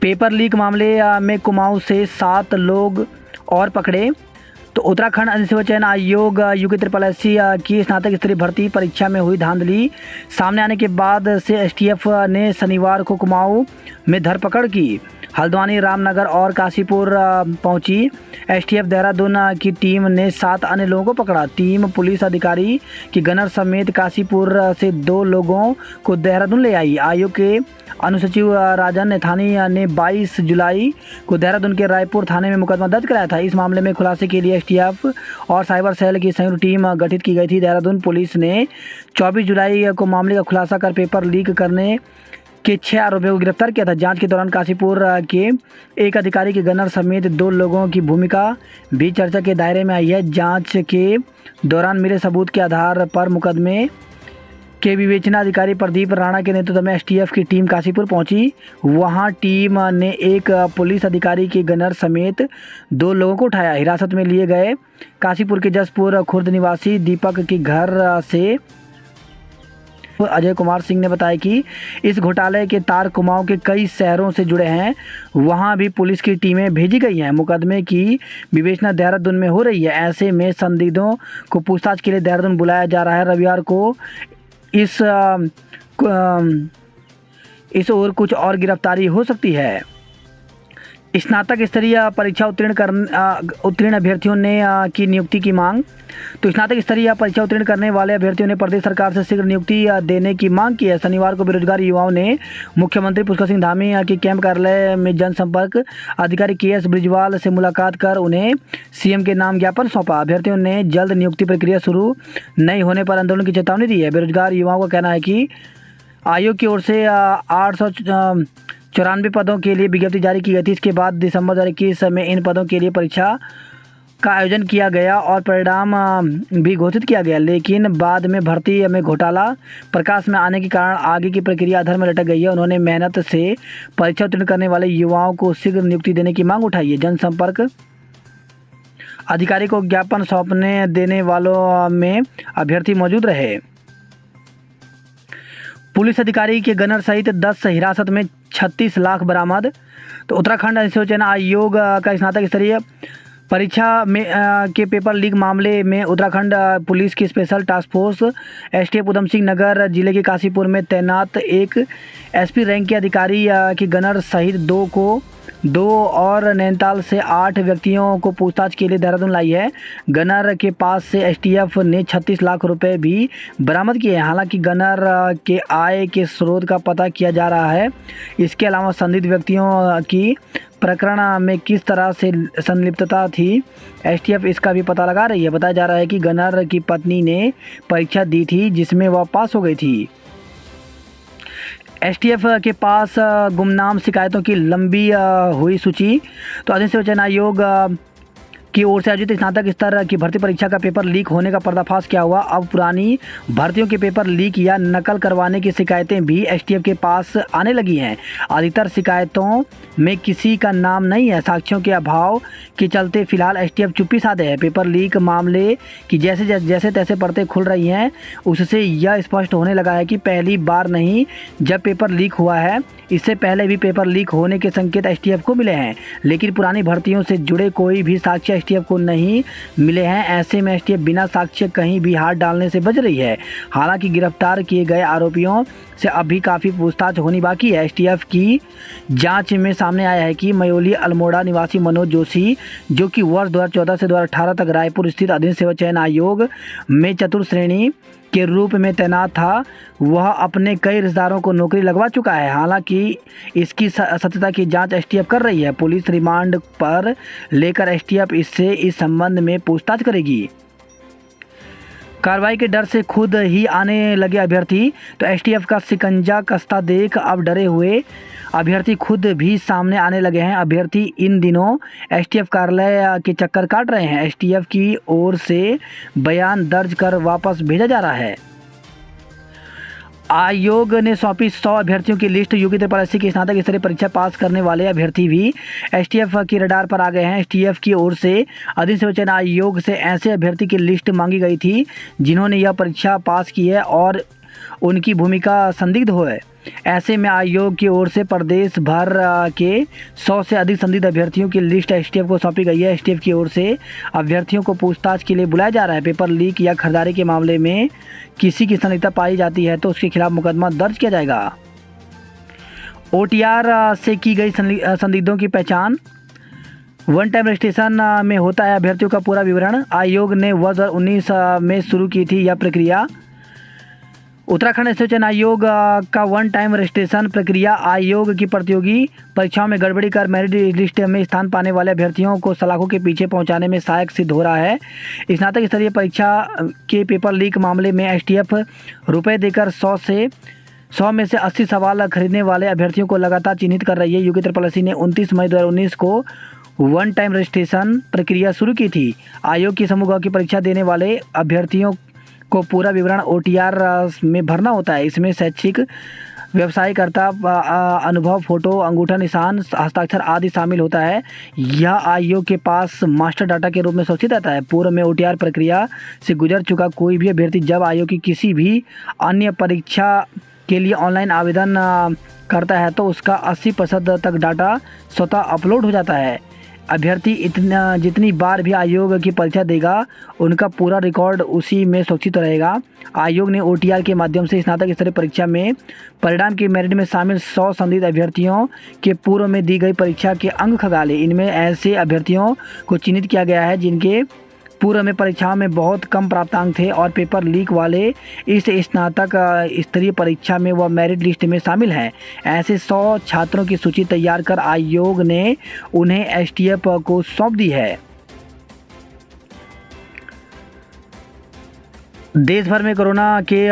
Paper leak मामले में कुमाऊं से 7 लोग और पकड़े। तो उत्तराखंड अधिसेवा चयन आयोग UKSSC की स्नातक स्तरीय भर्ती परीक्षा में हुई धांधली सामने आने के बाद से एसटीएफ ने शनिवार को कुमाऊं में धरपकड़ की। हल्द्वानी, रामनगर और काशीपुर पहुंची एसटीएफ देहरादून की टीम ने 7 अन्य लोगों को पकड़ा। टीम पुलिस अधिकारी की गनर समेत काशीपुर से 2 लोगों को देहरादून ले आई। आयोग के अनुसचिव राजन नैथानी ने 22 जुलाई को देहरादून के रायपुर थाने में मुकदमा दर्ज कराया था। इस मामले में खुलासे के लिए एसटीएफ और साइबर सेल की संयुक्त टीम गठित की गई थी। देहरादून पुलिस ने 24 जुलाई को मामले का खुलासा कर पेपर लीक करने के 6 आरोपियों को गिरफ्तार किया था। जांच के दौरान काशीपुर के एक अधिकारी के गनर समेत 2 लोगों की भूमिका भी चर्चा के दायरे में आई है। जांच के दौरान मिले सबूत के आधार पर मुकदमे के विवेचना अधिकारी प्रदीप राणा के नेतृत्व में एसटीएफ की टीम काशीपुर पहुंची। वहां टीम ने एक पुलिस अधिकारी के गनर समेत 2 लोगों को उठाया। हिरासत में लिए गए काशीपुर के जसपुर खुर्द निवासी दीपक के घर से अजय कुमार सिंह ने बताया कि इस घोटाले के तार कुमाऊं के कई शहरों से जुड़े हैं। वहां भी पुलिस की टीमें भेजी गई हैं। मुकदमे की विवेचना देहरादून में हो रही है। ऐसे में संदिग्धों को पूछताछ के लिए देहरादून बुलाया जा रहा है। रविवार को इस ओर कुछ और गिरफ्तारी हो सकती है। स्नातक स्तरीय परीक्षा उत्तीर्ण अभ्यर्थियों ने की नियुक्ति की मांग। तो स्नातक स्तरीय परीक्षा उत्तीर्ण करने वाले अभ्यर्थियों ने प्रदेश सरकार से शीघ्र नियुक्ति देने की मांग की है। शनिवार को बेरोजगार युवाओं ने मुख्यमंत्री पुष्कर सिंह धामी के कैंप कार्यालय में जनसंपर्क अधिकारी KS ब्रिजवाल से मुलाकात कर उन्हें सीएम के नाम ज्ञापन सौंपा। अभ्यर्थियों ने जल्द नियुक्ति प्रक्रिया शुरू नहीं होने पर आंदोलन की चेतावनी दी है। बेरोजगार युवाओं का कहना है कि आयोग की ओर से 894 पदों के लिए विज्ञप्ति जारी की गई थी। इसके बाद दिसंबर 2021 में इन पदों के लिए परीक्षा का आयोजन किया गया और परिणाम भी घोषित किया गया, लेकिन बाद में भर्ती में घोटाला प्रकाश में आने के कारण आगे की प्रक्रिया अधर में लटक गई है। उन्होंने मेहनत से परीक्षा उत्तीर्ण करने वाले युवाओं को शीघ्र नियुक्ति देने की मांग उठाई है। जनसंपर्क अधिकारी को ज्ञापन सौंपने देने वालों में अभ्यर्थी मौजूद रहे। पुलिस अधिकारी के गनर सहित 10 हिरासत में 36 लाख बरामद। तो उत्तराखंड अधिसेवा चयन आयोग का स्नातक स्तरीय परीक्षा में के पेपर लीक मामले में उत्तराखंड पुलिस की special task force STF Udham Singh Nagar जिले के काशीपुर में तैनात एक एसपी रैंक के अधिकारी की गनर सहित 2 और नैनीताल से 8 व्यक्तियों को पूछताछ के लिए देहरादून लाई है। गनर के पास से एसटीएफ ने 36 लाख रुपए भी बरामद किए हैं। हालांकि गनर के आय के स्रोत का पता किया जा रहा है। इसके अलावा संदिग्ध व्यक्तियों की प्रकरण में किस तरह से संलिप्तता थी, एसटीएफ इसका भी पता लगा रही है। बताया जा रहा है कि गनर की पत्नी ने परीक्षा दी थी जिसमें वह पास हो गई थी। एसटीएफ के पास गुमनाम शिकायतों की लंबी हुई सूची। तो अधिसेवा चयन आयोग की ओर से आयोजित स्नातक स्तर की भर्ती परीक्षा का पेपर लीक होने का पर्दाफाश क्या हुआ। अब पुरानी भर्तियों के पेपर लीक या नकल करवाने की शिकायतें भी एसटीएफ के पास आने लगी हैं। अधिकतर शिकायतों में किसी का नाम नहीं है। साक्ष्यों के अभाव के चलते फिलहाल एसटीएफ चुप्पी साधे है। पेपर लीक मामले की जैसे तैसे परतें खुल रही हैं, उससे यह स्पष्ट होने लगा है कि पहली बार नहीं जब पेपर लीक हुआ है। इससे पहले भी पेपर लीक होने के संकेत एसटीएफ को मिले हैं, लेकिन पुरानी भर्तियों से जुड़े कोई भी साक्ष्य एसटीएफ को नहीं मिले हैं। ऐसे में एसटीएफ बिना साक्ष्य कहीं भी हाथ डालने से बच रही है। हालांकि गिरफ्तार किए गए आरोपियों से अभी काफ़ी पूछताछ होनी बाकी है। एसटीएफ की जांच में सामने आया है कि मयोली अल्मोड़ा निवासी मनोज जोशी, जो कि वर्ष 2014 से 2018 तक रायपुर स्थित अधिसेवा चयन आयोग में चतुर्थ श्रेणी के रूप में तैनात था, वह अपने कई रिश्तेदारों को नौकरी लगवा चुका है। हालांकि इसकी सत्यता की जांच एसटीएफ कर रही है। पुलिस रिमांड पर लेकर एसटीएफ इससे इस संबंध में पूछताछ करेगी। कार्रवाई के डर से खुद ही आने लगे अभ्यर्थी। तो एसटीएफ का शिकंजा कसता देख अब डरे हुए अभ्यर्थी खुद भी सामने आने लगे हैं। अभ्यर्थी इन दिनों एसटीएफ कार्यालय के चक्कर काट रहे हैं। एसटीएफ की ओर से बयान दर्ज कर वापस भेजा जा रहा है। आयोग ने सौंपी 100 अभ्यर्थियों की लिस्ट। UKSSC की स्नातक स्तरीय परीक्षा पास करने वाले अभ्यर्थी भी एसटीएफ की रडार पर आ गए हैं। एसटीएफ की ओर से अधिसेवा चयन आयोग से ऐसे अभ्यर्थी की लिस्ट मांगी गई थी जिन्होंने यह परीक्षा पास की है और उनकी भूमिका संदिग्ध हो है। ऐसे में आयोग की ओर से प्रदेश भर के 100 से अधिक संदिग्ध अभ्यर्थियों की लिस्ट एसटीएफ को सौंपी गई है। एसटीएफ की ओर से अभ्यर्थियों को पूछताछ के लिए बुलाया जा रहा है। पेपर लीक या खरीदारी के मामले में किसी की संदिग्धता पाई जाती है तो उसके खिलाफ मुकदमा दर्ज किया जाएगा। ओटीआर से की गई संदिग्धों की पहचान। वन टाइम रजिस्ट्रेशन में होता है अभ्यर्थियों का पूरा विवरण। आयोग ने वर्ष 2019 में शुरू की थी यह प्रक्रिया। उत्तराखंड स्थित चयन आयोग का वन टाइम रजिस्ट्रेशन प्रक्रिया आयोग की प्रतियोगी परीक्षाओं में गड़बड़ी कर मेरिट लिस्ट में स्थान पाने वाले अभ्यर्थियों को सलाखों के पीछे पहुंचाने में सहायक सिद्ध हो रहा है। स्नातक स्तरीय परीक्षा के पेपर लीक मामले में एसटीएफ रुपये देकर 100 में से 80 सवाल खरीदने वाले अभ्यर्थियों को लगातार चिन्हित कर रही है। यूपी ट्रिपल ने 29 मई 2019 को वन टाइम रजिस्ट्रेशन प्रक्रिया शुरू की थी। आयोग की समूह की परीक्षा देने वाले अभ्यर्थियों को पूरा विवरण ओटीआर में भरना होता है। इसमें शैक्षिक, व्यवसायिकता अनुभव, फोटो, अंगूठा निशान, हस्ताक्षर आदि शामिल होता है। यह आयोग के पास मास्टर डाटा के रूप में सुरक्षित रहता है। पूर्व में ओटीआर प्रक्रिया से गुजर चुका कोई भी अभ्यर्थी जब आयोग की किसी भी अन्य परीक्षा के लिए ऑनलाइन आवेदन करता है तो उसका 80% तक डाटा स्वतः अपलोड हो जाता है। अभ्यर्थी जितनी बार भी आयोग की परीक्षा देगा उनका पूरा रिकॉर्ड उसी में सुरक्षित रहेगा। आयोग ने ओटीआर के माध्यम से स्नातक स्तरीय परीक्षा में परिणाम की मेरिट में शामिल 100 संदिग्ध अभ्यर्थियों के पूर्व में दी गई परीक्षा के अंक खंगाले। इनमें ऐसे अभ्यर्थियों को चिन्हित किया गया है जिनके पूर्व में परीक्षाओं में बहुत कम प्राप्तांक थे और पेपर लीक वाले इस स्नातक स्तरीय परीक्षा में वह मेरिट लिस्ट में शामिल हैं। ऐसे 100 छात्रों की सूची तैयार कर आयोग ने उन्हें एसटीएफ को सौंप दी है। देश भर में कोरोना के